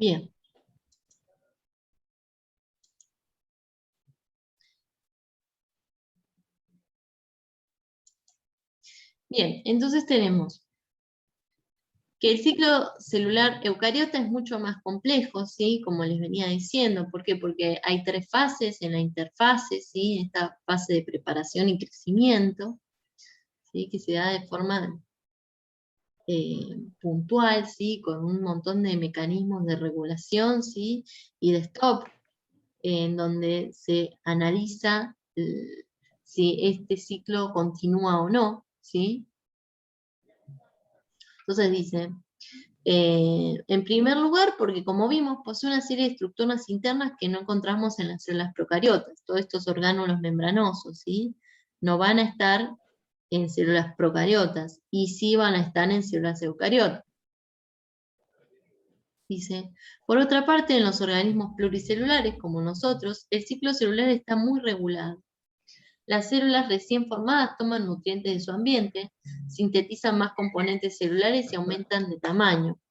Bien. Bien, entonces tenemos que el ciclo celular eucariota es mucho más complejo, ¿sí? Como les venía diciendo. ¿Por qué? Porque hay 3 fases en la interfase, ¿sí? Esta fase de preparación y crecimiento, ¿sí? Que se da de forma puntual, ¿sí? Con un montón de mecanismos de regulación, ¿sí? Y de stop, en donde se analiza si este ciclo continúa o no, ¿sí? Entonces dice, en primer lugar, porque como vimos, posee una serie de estructuras internas que no encontramos en las células procariotas. Todos estos orgánulos membranosos, ¿sí? No van a estar en células procariotas, y sí van a estar en células eucariotas. Dice, por otra parte, en los organismos pluricelulares, como nosotros, el ciclo celular está muy regulado. Las células recién formadas toman nutrientes de su ambiente, sintetizan más componentes celulares y aumentan de tamaño.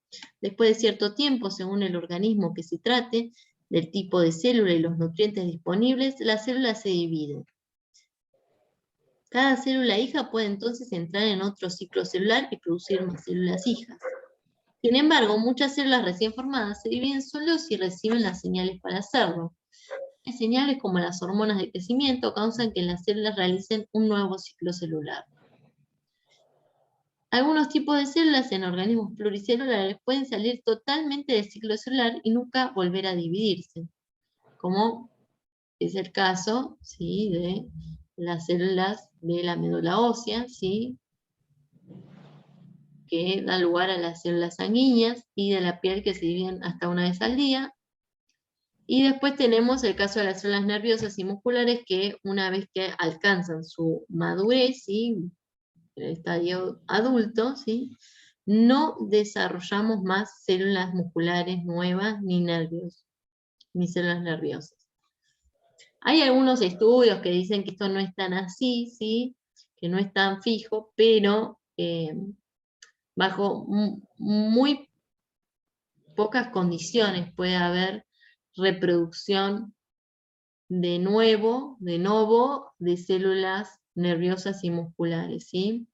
Después de cierto tiempo, según el organismo que se trate, del tipo de célula y los nutrientes disponibles, la célula se divide. Cada célula hija puede entonces entrar en otro ciclo celular y producir más células hijas. Sin embargo, muchas células recién formadas se dividen solo si reciben las señales para hacerlo. Las señales como las hormonas de crecimiento causan que las células realicen un nuevo ciclo celular. Algunos tipos de células en organismos pluricelulares pueden salir totalmente del ciclo celular y nunca volver a dividirse, como es el caso, ¿sí?, de las células de la médula ósea, ¿sí?, que da lugar a las células sanguíneas, y de la piel, que se dividen hasta una vez al día. Y después tenemos el caso de las células nerviosas y musculares, que una vez que alcanzan su madurez, ¿sí?, el estadio adulto, ¿sí?, no desarrollamos más células musculares nuevas, ni nervios, ni células nerviosas. Hay algunos estudios que dicen que esto no es tan así, ¿sí?, que no es tan fijo, pero bajo muy pocas condiciones puede haber reproducción de novo de células nerviosas y musculares, ¿sí?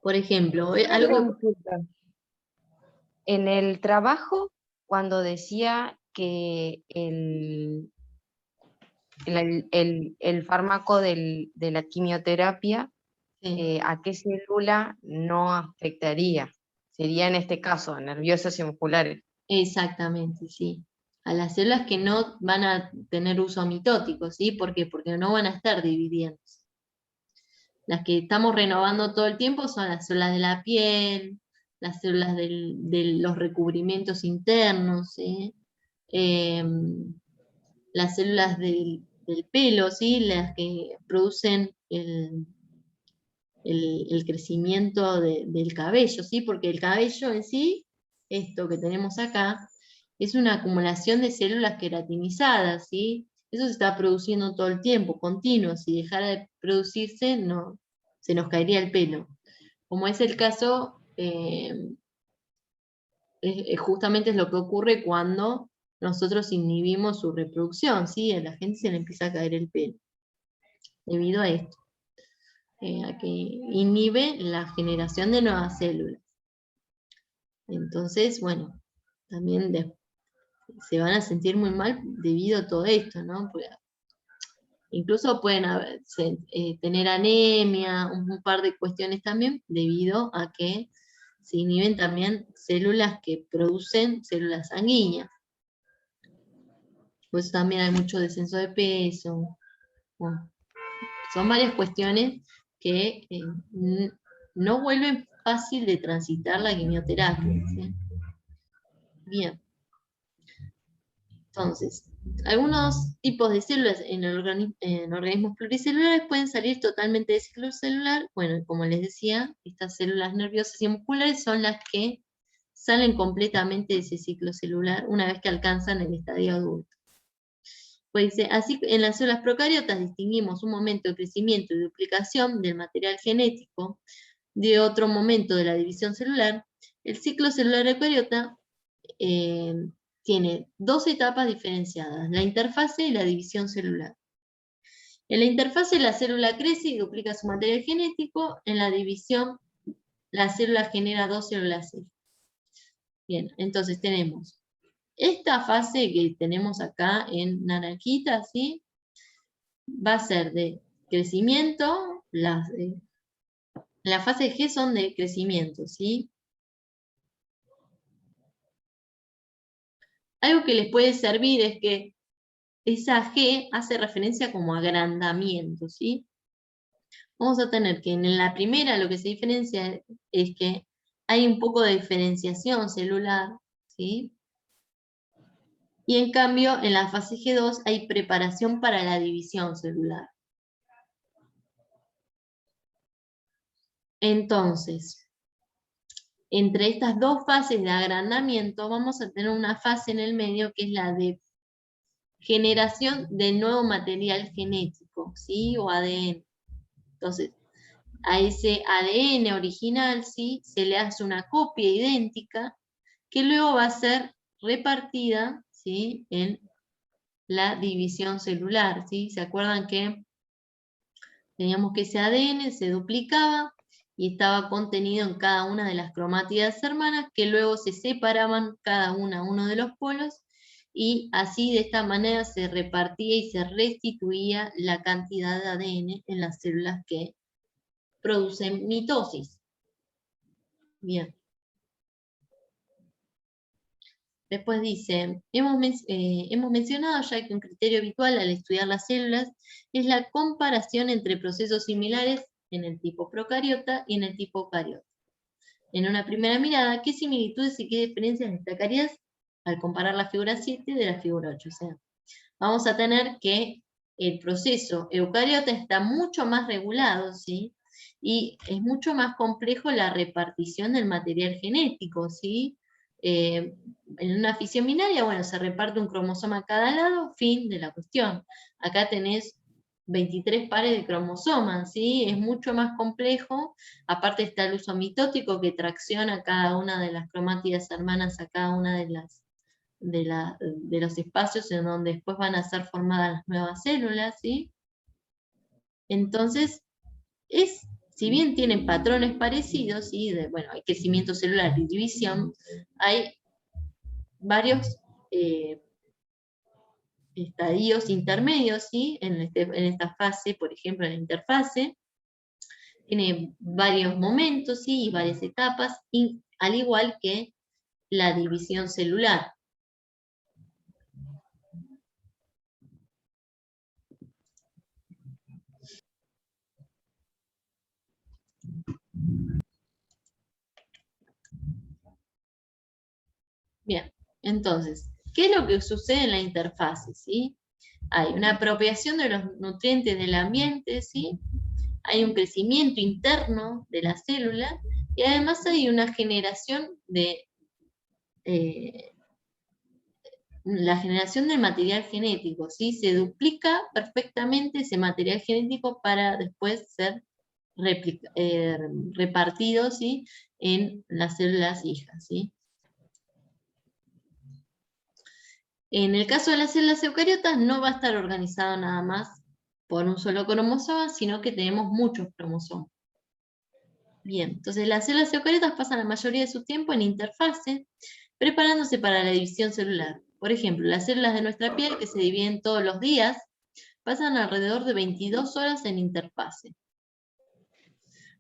Por ejemplo, Una algo... consulta. En el trabajo, cuando decía que el fármaco de la quimioterapia, Sí, ¿a qué célula no afectaría? Sería en este caso, nerviosas y musculares. exactamente, sí. A las células que no van a tener uso mitótico, ¿sí? ¿Por qué? Porque no van a estar dividiéndose. Las que estamos renovando todo el tiempo son las células de la piel, las células de los recubrimientos internos, ¿sí? Las células del pelo, ¿sí?, las que producen el crecimiento del cabello, ¿sí? Porque el cabello en sí, esto que tenemos acá, es una acumulación de células queratinizadas, ¿sí? Eso se está produciendo todo el tiempo, continuo. Si dejara de producirse, no, se nos caería el pelo. Como es el caso, justamente es lo que ocurre cuando nosotros inhibimos su reproducción, ¿sí? A la gente se le empieza a caer el pelo, debido a esto. A que inhibe la generación de nuevas células. Entonces, bueno, también se van a sentir muy mal debido a todo esto, ¿no? Porque incluso pueden tener anemia, un par de cuestiones también, debido a que se inhiben también células que producen células sanguíneas. Pues también hay mucho descenso de peso. Bueno, son varias cuestiones que no vuelven fácil de transitar la quimioterapia, ¿sí? Bien. Entonces, algunos tipos de células en organismos pluricelulares pueden salir totalmente del ciclo celular. Bueno, como les decía, estas células nerviosas y musculares son las que salen completamente de ese ciclo celular una vez que alcanzan el estadio adulto. Pues dice, así en las células procariotas distinguimos un momento de crecimiento y duplicación del material genético de otro momento de la división celular. El ciclo celular eucariota tiene dos etapas diferenciadas, la interfase y la división celular. En la interfase la célula crece y duplica su material genético, en la división la célula genera dos células hijas. Bien, entonces tenemos esta fase que tenemos acá en naranjita, ¿sí? Va a ser de crecimiento, la fase G son de crecimiento, ¿sí? Algo que les puede servir es que esa G hace referencia como agrandamiento, ¿sí? Vamos a tener que en la primera lo que se diferencia es que hay un poco de diferenciación celular, ¿sí? Y en cambio, en la fase G2 hay preparación para la división celular. Entonces, entre estas dos fases de agrandamiento, vamos a tener una fase en el medio que es la de generación de nuevo material genético, ¿sí? O ADN. Entonces, a ese ADN original, ¿sí? Se le hace una copia idéntica que luego va a ser repartida, ¿sí? En la división celular, ¿sí? ¿Se acuerdan que teníamos que ese ADN se duplicaba y estaba contenido en cada una de las cromátidas hermanas que luego se separaban cada una a uno de los polos y así de esta manera se repartía y se restituía la cantidad de ADN en las células que producen mitosis. Bien. Después dice, hemos mencionado ya que un criterio habitual al estudiar las células es la comparación entre procesos similares en el tipo procariota y en el tipo eucariota. En una primera mirada, ¿qué similitudes y qué diferencias destacarías al comparar la figura 7 de la figura 8? O sea, vamos a tener que el proceso eucariota está mucho más regulado, ¿sí? Y es mucho más complejo la repartición del material genético, ¿sí? En una fisión binaria, bueno, se reparte un cromosoma a cada lado, fin de la cuestión. Acá tenés 23 pares de cromosomas, ¿sí? Es mucho más complejo. Aparte está el uso mitótico que tracciona cada una de las cromátidas hermanas a cada una de los espacios en donde después van a ser formadas las nuevas células, ¿sí? Entonces, si bien tienen patrones parecidos, ¿sí? Bueno, hay crecimiento celular y división, hay varios estadios intermedios, ¿sí? En esta fase, por ejemplo, en la interfase, tiene varios momentos, ¿sí? Y varias etapas, al igual que la división celular. Bien, entonces, ¿qué es lo que sucede en la interfase? ¿Sí? Hay una apropiación de los nutrientes del ambiente, ¿sí? Hay un crecimiento interno de la célula y además hay una generación de la generación del material genético, ¿sí? Se duplica perfectamente ese material genético para después ser repartido, ¿sí? En las células hijas, ¿sí? En el caso de las células eucariotas no va a estar organizado nada más por un solo cromosoma, sino que tenemos muchos cromosomas. Bien, entonces las células eucariotas pasan la mayoría de su tiempo en interfase, preparándose para la división celular. Por ejemplo, las células de nuestra piel, que se dividen todos los días, pasan alrededor de 22 horas en interfase.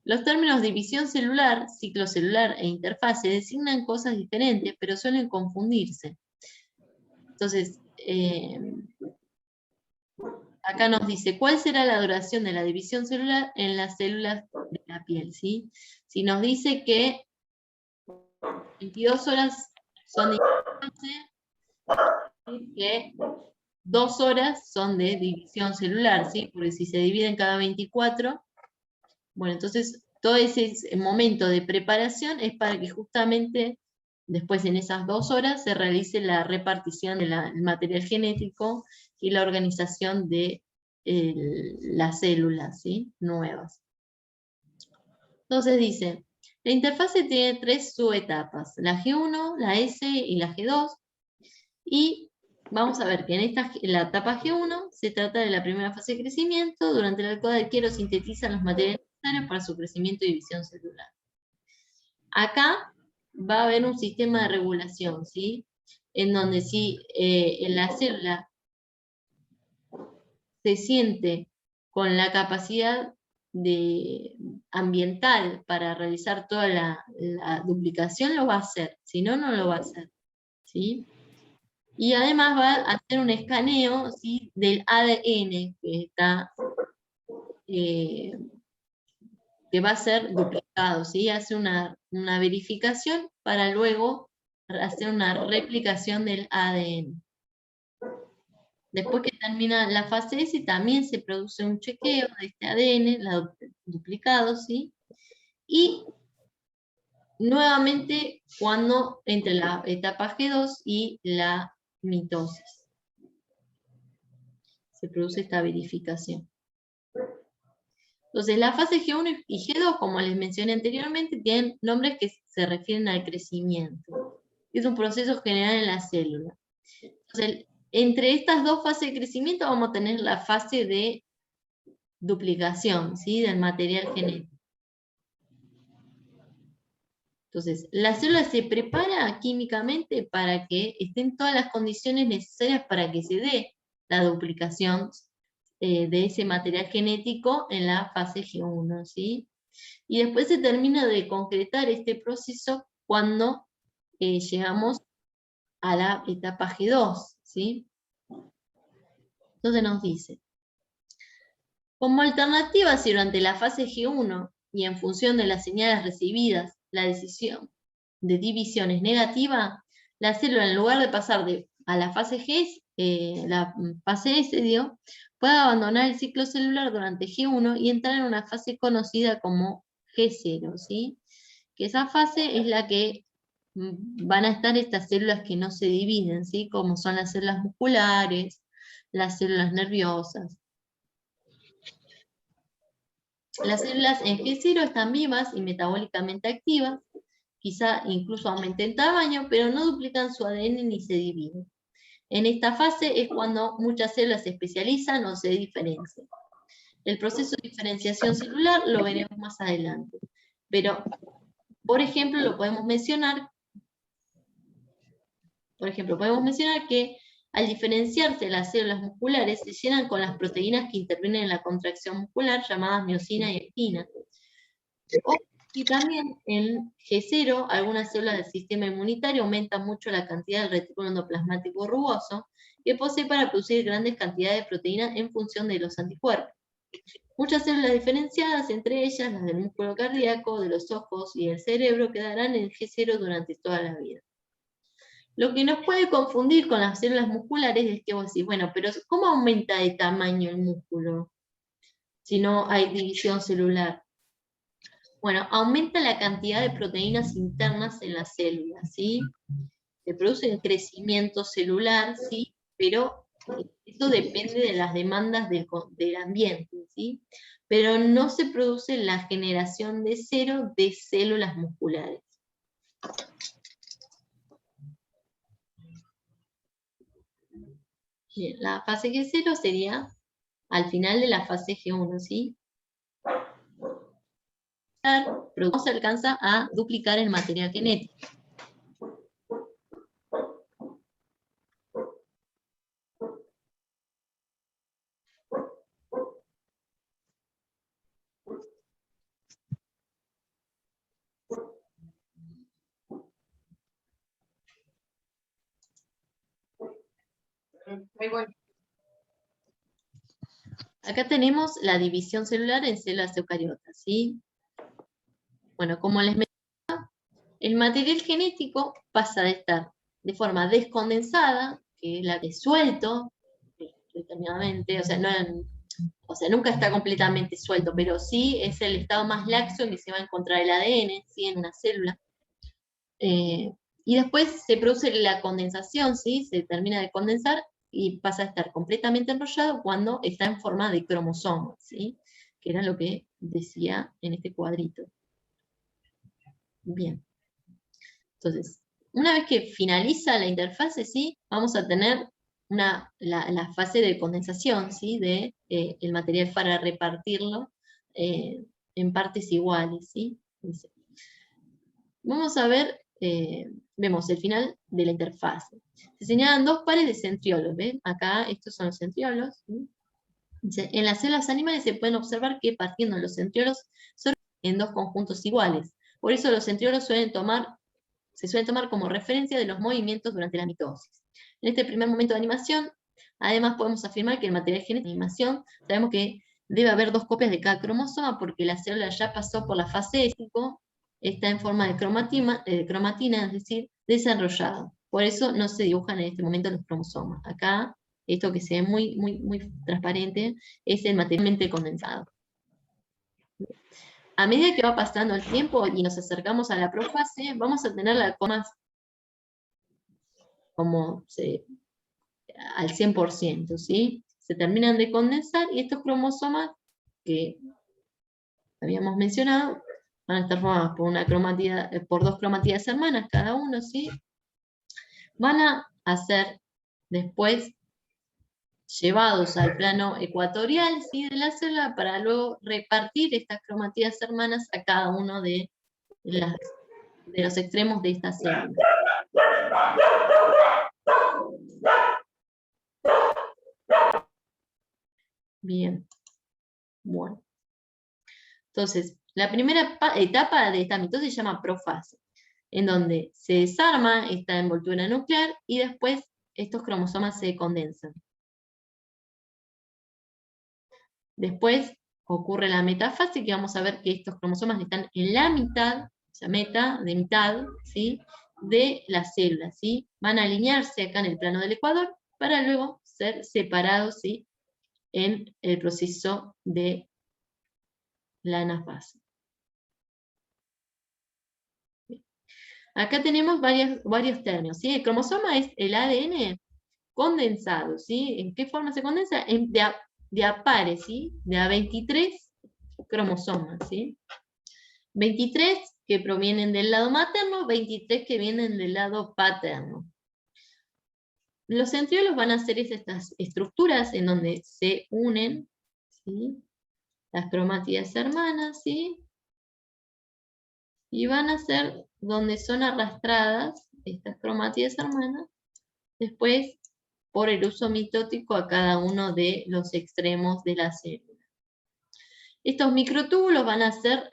Los términos división celular, ciclo celular e interfase designan cosas diferentes, pero suelen confundirse. Entonces, acá nos dice, ¿cuál será la duración de la división celular en las células de la piel? ¿Sí? Si nos dice que 22 horas son de interfase, que 2 horas son de división celular, ¿sí? Porque si se dividen cada 24, bueno, entonces todo ese momento de preparación es para que justamente después en esas 2 horas se realice la repartición del material genético y la organización de las células, ¿sí? Nuevas. Entonces dice, la interfase tiene 3 subetapas, la G1, la S y la G2. Y vamos a ver que en la etapa G1 se trata de la primera fase de crecimiento, durante la cual el arquero sintetiza los materiales necesarios para su crecimiento y división celular. Acá va a haber un sistema de regulación, ¿sí? En donde si en la célula se siente con la capacidad ambiental para realizar toda la duplicación, lo va a hacer, si no, no lo va a hacer, ¿sí? Y además va a hacer un escaneo, ¿sí?, del ADN que va a ser duplicado, ¿sí? Hace una verificación para luego hacer una replicación del ADN. Después que termina la fase S, también se produce un chequeo de este ADN, duplicado, ¿sí? Y nuevamente cuando entre la etapa G2 y la mitosis se produce esta verificación. Entonces, la fase G1 y G2, como les mencioné anteriormente, tienen nombres que se refieren al crecimiento. Es un proceso general en la célula. Entonces, entre estas dos fases de crecimiento vamos a tener la fase de duplicación, ¿sí?, del material genético. Entonces, la célula se prepara químicamente para que estén todas las condiciones necesarias para que se dé la duplicación de ese material genético en la fase G1, ¿sí? Y después se termina de concretar este proceso cuando llegamos a la etapa G2, ¿sí? Entonces nos dice, como alternativa, si durante la fase G1 y en función de las señales recibidas, la decisión de división es negativa, la célula, en lugar de pasar a la fase G, la fase S, puede abandonar el ciclo celular durante G1 y entrar en una fase conocida como G0, ¿sí? Que esa fase es la que van a estar estas células que no se dividen, ¿sí? Como son las células musculares, las células nerviosas. Las células en G0 están vivas y metabólicamente activas, quizá incluso aumenten tamaño, pero no duplican su ADN ni se dividen. En esta fase es cuando muchas células se especializan o se diferencian. El proceso de diferenciación celular lo veremos más adelante. Pero, por ejemplo, podemos mencionar que al diferenciarse las células musculares se llenan con las proteínas que intervienen en la contracción muscular, llamadas miosina y actina. Y también en G0, algunas células del sistema inmunitario aumentan mucho la cantidad del retículo endoplasmático rugoso, que posee para producir grandes cantidades de proteínas en función de los anticuerpos. Muchas células diferenciadas, entre ellas las del músculo cardíaco, de los ojos y del cerebro, quedarán en G0 durante toda la vida. Lo que nos puede confundir con las células musculares es que vos decís, bueno, pero ¿cómo aumenta de tamaño el músculo si no hay división celular? Bueno, aumenta la cantidad de proteínas internas en las células, ¿sí? Se produce un crecimiento celular, ¿sí? Pero eso depende de las demandas del ambiente, ¿sí? Pero no se produce la generación de cero de células musculares. Bien, la fase G0 sería al final de la fase G1, ¿sí? Pero no se alcanza a duplicar el material genético. Muy bueno. Acá tenemos la división celular en células eucariotas, ¿sí? Bueno, como les mencionaba, el material genético pasa de estar de forma descondensada, que es la que es suelto, determinadamente, o sea, nunca está completamente suelto, pero sí es el estado más laxo en que se va a encontrar el ADN, ¿sí?, en una célula. Y después se produce la condensación, ¿sí? Se termina de condensar y pasa a estar completamente enrollado cuando está en forma de cromosoma, ¿sí? Que era lo que decía en este cuadrito. Bien. Entonces, una vez que finaliza la interfase, ¿sí? Vamos a tener la fase de condensación, ¿sí? De el material para repartirlo en partes iguales, ¿sí? Vamos a ver, vemos el final de la interfase. Se señalan dos pares de centriolos, ¿ven? Acá estos son los centriolos, ¿sí? En las células animales se pueden observar que partiendo los centriolos son en dos conjuntos iguales. Por eso los centriolos se suelen tomar como referencia de los movimientos durante la mitosis. En este primer momento de animación, además podemos afirmar que el material genético de animación, sabemos que debe haber dos copias de cada cromosoma porque la célula ya pasó por la fase éstico, está en forma de cromatina, es decir, desarrollado. Por eso no se dibujan en este momento los cromosomas. Acá, esto que se ve muy transparente, es el materialmente condensado. A medida que va pasando el tiempo y nos acercamos a la profase, vamos a tener la coma al 100%, ¿sí? Se terminan de condensar y estos cromosomas que habíamos mencionado van a estar formados por dos cromatías hermanas cada uno, ¿sí? Van a ser después llevados al plano ecuatorial, ¿sí? De la célula para luego repartir estas cromatías hermanas a cada uno de los extremos de esta célula. Bien, bueno. Entonces, la primera etapa de esta mitosis se llama profase, en donde se desarma esta envoltura nuclear y después estos cromosomas se condensan. Después ocurre la metafase, que vamos a ver que estos cromosomas están en la mitad, o sea, mitad, ¿sí? De las células, ¿sí? Van a alinearse acá en el plano del ecuador para luego ser separados, ¿sí? En el proceso de la anafase. Acá tenemos varios términos, ¿sí? El cromosoma es el ADN condensado, ¿sí? ¿En qué forma se condensa? De a pares, ¿sí? De a 23 cromosomas, ¿sí? 23 que provienen del lado materno, 23 que vienen del lado paterno. Los centriolos van a ser estas estructuras en donde se unen, ¿sí? Las cromátidas hermanas, ¿sí? Y van a ser donde son arrastradas estas cromátidas hermanas, después por el uso mitótico a cada uno de los extremos de la célula. Estos microtúbulos van a ser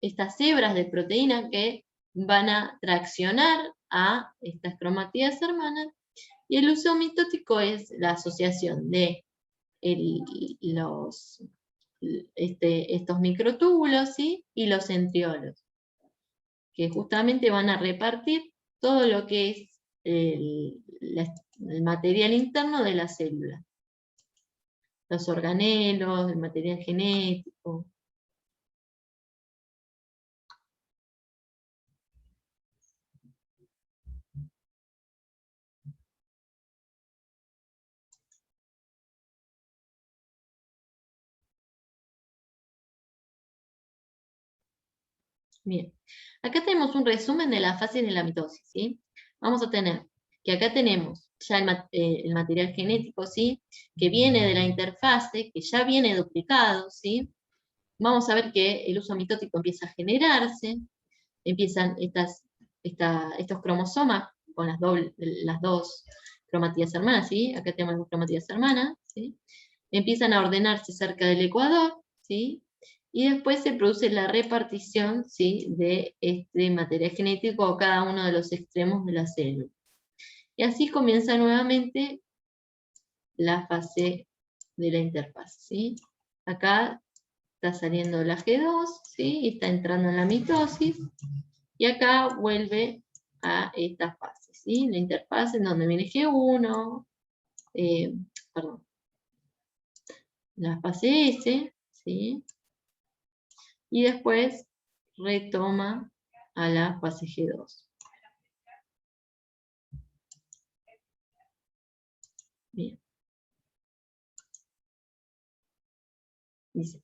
estas hebras de proteína que van a traccionar a estas cromátidas hermanas, y el uso mitótico es la asociación de estos microtúbulos, ¿sí? Y los centriolos, que justamente van a repartir todo lo que es el material interno de la célula. Los organelos, el material genético. Bien, acá tenemos un resumen de las fases de la mitosis, ¿sí? Vamos a tener que acá tenemos ya el material genético, ¿sí? Que viene de la interfase, que ya viene duplicado, ¿sí? Vamos a ver que el uso mitótico empieza a generarse, empiezan estos cromosomas con las dos cromatías hermanas, ¿sí? Acá tenemos las cromatías hermanas, ¿sí? Empiezan a ordenarse cerca del ecuador, ¿sí? Y después se produce la repartición, ¿sí? De este material genético a cada uno de los extremos de la célula. Y así comienza nuevamente la fase de la interfaz, ¿sí? Acá está saliendo la G2, ¿sí? Y está entrando en la mitosis, y acá vuelve a esta fase, ¿sí? La interfaz en donde viene G1, perdón, la fase S, ¿sí? Y después retoma a la fase G2. Bien. Dice.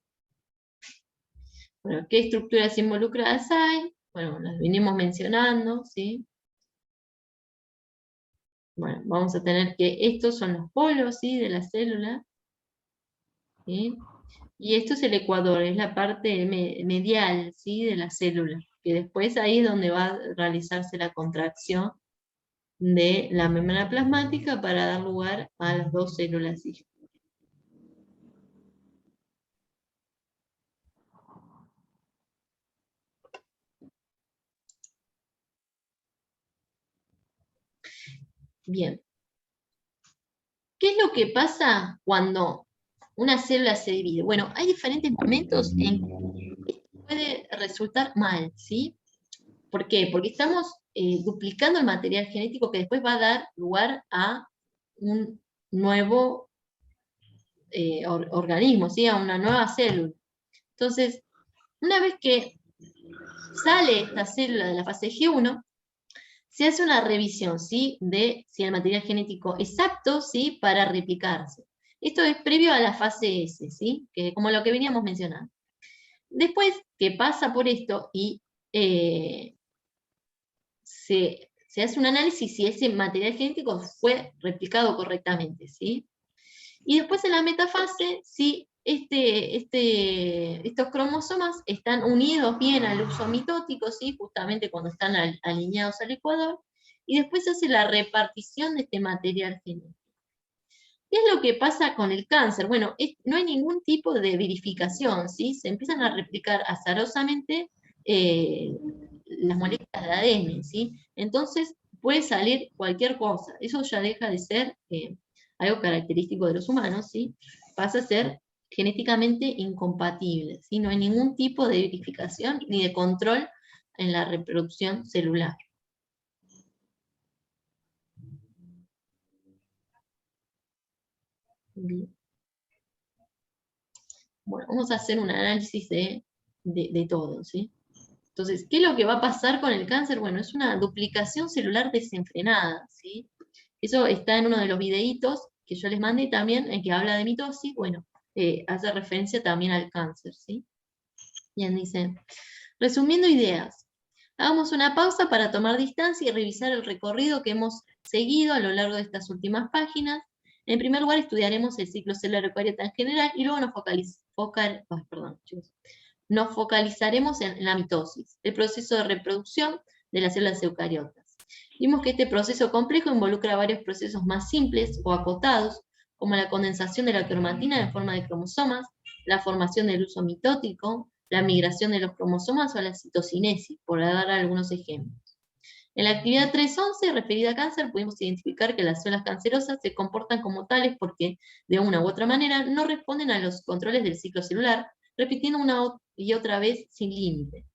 Bueno, ¿qué estructuras involucradas hay? Bueno, las vinimos mencionando, ¿sí? Bueno, vamos a tener que estos son los polos, ¿sí? De la célula, ¿sí? Y esto es el ecuador, es la parte medial, ¿sí? De la célula, que después ahí es donde va a realizarse la contracción de la membrana plasmática para dar lugar a las dos células hijas. Bien. ¿Qué es lo que pasa cuando una célula se divide? Bueno, hay diferentes momentos en que esto puede resultar mal, ¿sí? ¿Por qué? Porque estamos duplicando el material genético que después va a dar lugar a un nuevo organismo, ¿sí? A una nueva célula. Entonces, una vez que sale esta célula de la fase G1, se hace una revisión, ¿sí? De si el material genético es apto, ¿sí? Para replicarse. Esto es previo a la fase S, ¿sí? Que, como lo que veníamos mencionando. Después que pasa por esto y se hace un análisis si ese material genético fue replicado correctamente, ¿sí? Y después en la metafase, si estos cromosomas están unidos bien al uso mitótico, ¿sí? Justamente cuando están alineados al ecuador, y después se hace la repartición de este material genético. ¿Qué es lo que pasa con el cáncer? Bueno, no hay ningún tipo de verificación, ¿sí? Se empiezan a replicar azarosamente las moléculas de ADN, ¿sí? Entonces puede salir cualquier cosa. Eso ya deja de ser algo característico de los humanos, ¿sí? Pasa a ser genéticamente incompatible, ¿sí? No hay ningún tipo de verificación ni de control en la reproducción celular. Bien. Bueno, vamos a hacer un análisis de todo, ¿sí? Entonces, ¿qué es lo que va a pasar con el cáncer? Bueno, es una duplicación celular desenfrenada, ¿sí? Eso está en uno de los videitos que yo les mandé también, en que habla de mitosis, bueno, hace referencia también al cáncer, ¿sí? Bien, dice, resumiendo ideas, hagamos una pausa para tomar distancia y revisar el recorrido que hemos seguido a lo largo de estas últimas páginas. En primer lugar, estudiaremos el ciclo celular eucariota en general y luego nos focalizaremos en la mitosis, el proceso de reproducción de las células eucariotas. Vimos que este proceso complejo involucra varios procesos más simples o acotados, como la condensación de la cromatina en forma de cromosomas, la formación del uso mitótico, la migración de los cromosomas o la citocinesis, por dar algunos ejemplos. En la actividad 3.11, referida a cáncer, pudimos identificar que las células cancerosas se comportan como tales porque, de una u otra manera, no responden a los controles del ciclo celular, repitiendo una y otra vez sin límite.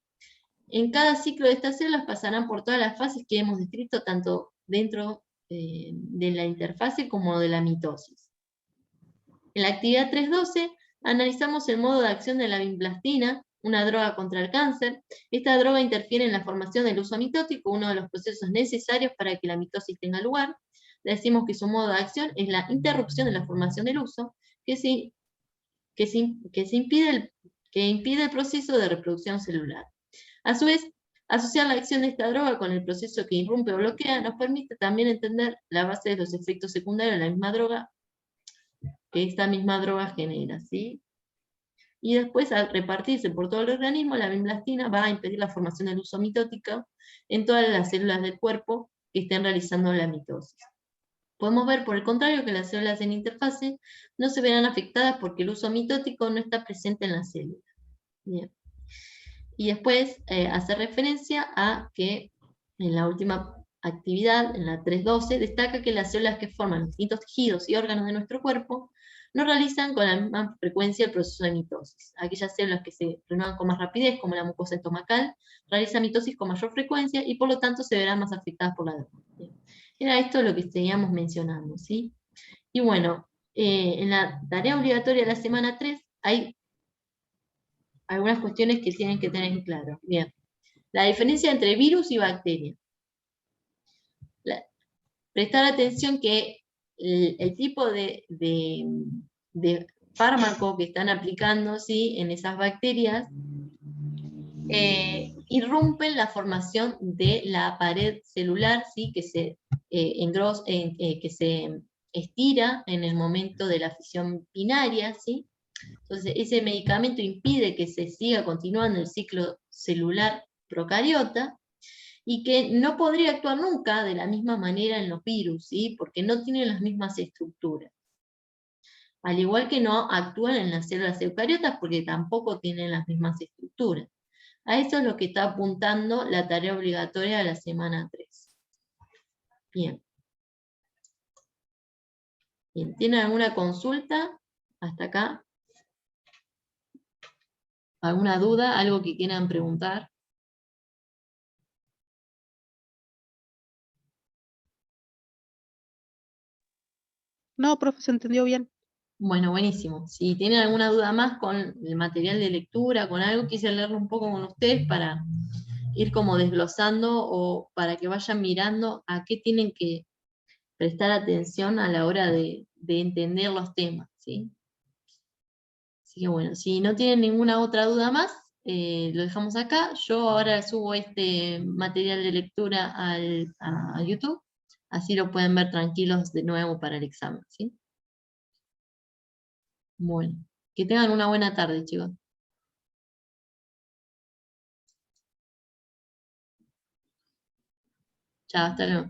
En cada ciclo de estas células pasarán por todas las fases que hemos descrito, tanto dentro de la interfase como de la mitosis. En la actividad 3.12 analizamos el modo de acción de la vinblastina, una droga contra el cáncer. Esta droga interfiere en la formación del uso mitótico, uno de los procesos necesarios para que la mitosis tenga lugar. Decimos que su modo de acción es la interrupción de la formación del uso, que impide el proceso de reproducción celular. A su vez, asociar la acción de esta droga con el proceso que irrumpe o bloquea nos permite también entender la base de los efectos secundarios de la misma droga que esta misma droga genera, ¿sí? Y después, al repartirse por todo el organismo, la vinblastina va a impedir la formación del uso mitótico en todas las células del cuerpo que estén realizando la mitosis. Podemos ver, por el contrario, que las células en interfase no se verán afectadas porque el uso mitótico no está presente en la célula. Bien. Y después hace referencia a que en la última actividad, en la 3.12, destaca que las células que forman distintos tejidos y órganos de nuestro cuerpo no realizan con la misma frecuencia el proceso de mitosis. Aquellas células que se renuevan con más rapidez, como la mucosa estomacal, realizan mitosis con mayor frecuencia y por lo tanto se verán más afectadas por la droga. Era esto lo que seguíamos mencionando, ¿sí? Y bueno, en la tarea obligatoria de la semana 3 hay algunas cuestiones que tienen que tener en claro. Bien, la diferencia entre virus y bacteria. Prestar atención que el tipo de fármaco que están aplicando, ¿sí? En esas bacterias irrumpen la formación de la pared celular, ¿sí? Que se que se estira en el momento de la fisión binaria, ¿sí? Entonces, ese medicamento impide que se siga continuando el ciclo celular procariota y que no podría actuar nunca de la misma manera en los virus, ¿sí? Porque no tienen las mismas estructuras. Al igual que no actúan en las células eucariotas porque tampoco tienen las mismas estructuras. A eso es lo que está apuntando la tarea obligatoria de la semana 3. Bien. Bien, ¿tienen alguna consulta hasta acá? ¿Alguna duda? ¿Algo que quieran preguntar? No, profe, se entendió bien. Bueno, buenísimo. Si tienen alguna duda más con el material de lectura, con algo, quise leerlo un poco con ustedes para ir como desglosando o para que vayan mirando a qué tienen que prestar atención a la hora de entender los temas, ¿sí? Así que bueno, si no tienen ninguna otra duda más, lo dejamos acá. Yo ahora subo este material de lectura a YouTube, así lo pueden ver tranquilos de nuevo para el examen, ¿sí? Bueno, que tengan una buena tarde, chicos. Chao, hasta luego.